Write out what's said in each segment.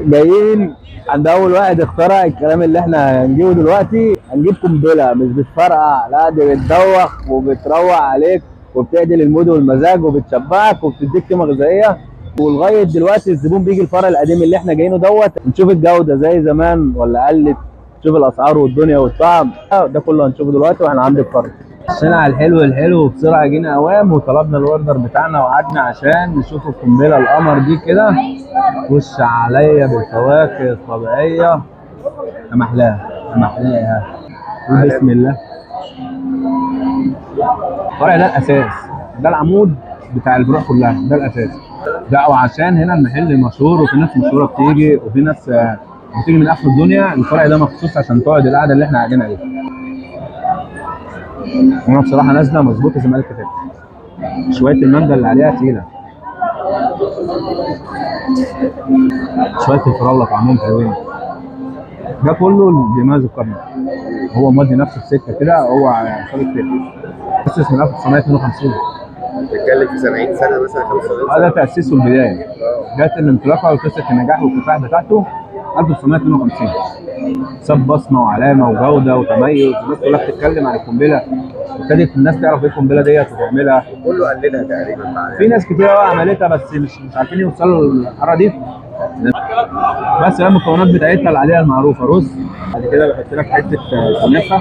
جايين عند اول واحد اخترع الكلام اللي احنا هنجيبه دلوقتي. هنجيب قنبله مش بتفرقع، لا دي بتدوخ وبتروق عليك وبتعدل المود والمزاج وبتشبعك وبتديك قيمه غذائيه. ولغايه دلوقتي الزبون بيجي الفرع القديم اللي احنا جايينه دوت، نشوف الجوده زي زمان ولا قلت، نشوف الاسعار والدنيا والطعم، ده كله هنشوفه دلوقتي واحنا عند الفرع. الصنع الحلو بسرعه جينا اوام وطلبنا الاوردر بتاعنا وقعدنا عشان نشوف القنبله القمر دي كده. خش عليا بالفواكه الطبيعيه يا محلاها يا محلاها. بسم الله. الفرع ده الاساس، ده العمود بتاع الفروع كلها، ده الاساس. ده وعشان هنا المحل مشهور وفي ناس مشهوره بتيجي وفي ناس بتيجي من اخر الدنيا. الفرع ده مخصوص عشان تقعد القعده اللي احنا قاعدين عليها. انا بصراحه نازله مظبوطه زي ما قالت كده. شويه المانجا اللي عليها تقيله، شويه الفراوله طعمهم حلوين. ده كله اللي بيميز الكرنك. هو مودي نفسه في سكه كده، هو صادق كده. تأسس من 1952. بتتكلم في 70 سنه مثلا 75 سنه. ده تأسيسه البدايه. جت الانطلاقه وقصه النجاح والكفاح بتاعته 1952. ساب بصمه وعلامه وجوده وتميز. الناس كلها بتتكلم عن القنبله، ابتدت الناس تعرف ايه القنبله ديت وتعملها. كله قلدها تقريبا بعد. في ناس كتير قوي عملتها بس مش عارفين يوصلوا للمرحله دي. بس هي المكونات بتاعتها اللي عليها المعروفه: رز، بعد كده بحط لك حته كنافه،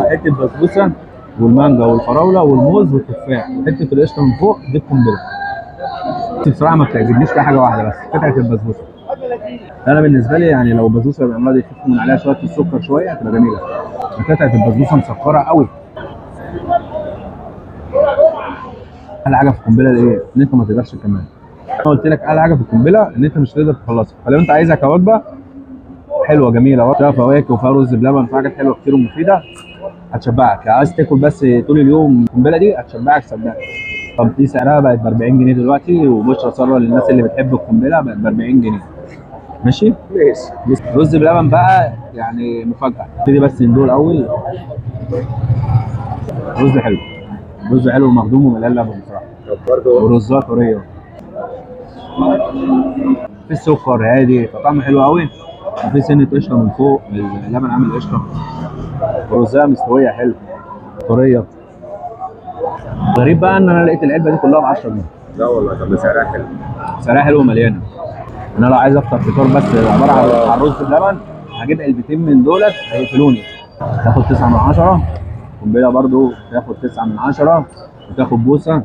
حته بسبوسه والمانجا والفراوله والموز والتفاح وحته القشطه من فوق. دي القنبله. بصراحه ما بتعجبنيش في حاجه واحده بس، قطعه البسبوسه. انا بالنسبه لي يعني لو البسبوسه بيعملوها دي يحطوا من عليها شويه السكر شويه تبقى جميله. قطعه البسبوسه مسكره قوي. احلى حاجه في القنبله دي ايه؟ ان انت ما تقدرش تكملها. انا قلت لك احلى حاجه في القنبله ان انت مش هتقدر تخلصها، فلو انت عايزها كوجبه حلوه جميله فيها فواكه وفيها رز بلبن، فيها حاجات حلوه كتير ومفيده هتشبعك. عايز تاكل بس طول اليوم القنبله دي هتشبعك صدقني. طب دي سعرها بقت ب 40 جنيه دلوقتي، وبشرى ساره للناس اللي بتحب القنبله بقت ب 40 جنيه. ماشي؟ ماشي. رز بلبن بقى يعني مفاجاه. نبتدي بس ندوق الاول. رز حلو، رز حلو ومخدوم ومليان لبن بصراحه. طب برضه ورزات طريه، في السكر هادي فطعمه حلو قوي، وفي سنه قشطه من فوق، اللبن عامل قشطه، ورزها مستويه حلو طريه. غريب بقى ان انا لقيت العلبه دي كلها ب 10 جنيه. لا والله. طب سعرها حلو. سعرها حلو ومليانه. انا لو عايز افطر فطار بس عباره عن رز بلبن هجيب علبتين من دولت هيقفلوني. تاخد 9 من 10. قنبله برضو تاخد 9 من 10 وتاخد بوسه.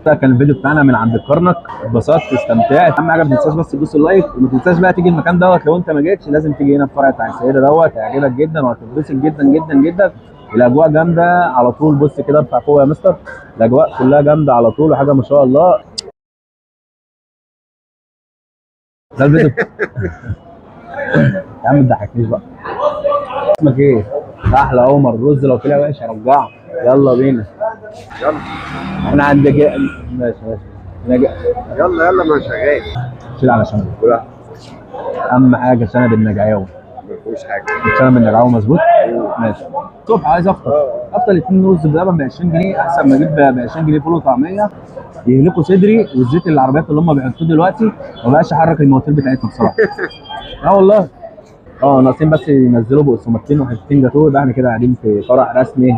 ده كان الفيديو بتاعنا من عند الكرنك. اتبسطت استمتعت. اهم حاجه ما تنساش بس تدوس اللايك، وما تنساش بقى تيجي المكان دوت. لو انت ما جيتش لازم تيجي هنا الفرع بتاع السيده دوت، هيعجبك جدا وهتتبسط جدا جدا جدا. الاجواء جامده على طول. بص كده ارفع فوق يا مستر، الاجواء كلها جامده على طول وحاجه ما شاء الله. ده الفيديو. يا عم ما تضحكنيش بقى. اسمك ايه؟ احلى عمر. الرز لو طلع وحش هرجعه. يلا بينا. يلا احنا عند ماشي ماشي. يلا يلا ما شغال. شيل على شنب. ولا اهم حاجه شنب النجعاوي. ما فيهوش حاجه. شنب النجعاوي مظبوط. ماشي. الصبح عايز افطر. افطر 2 رز بلبن ب 20 جنيه احسن ما اجيب ب 20 جنيه فول وطعميه يهلكوا صدري. والزيت اللي العربيات اللي هم بيحطوه دلوقتي ما بقاش يحرك المواتير بتاعتنا بصراحه. اه والله. ناقصين بس ينزلوا بقسماطتين وحتتين جاتوه. ده احنا كده قاعدين في فرح رسمي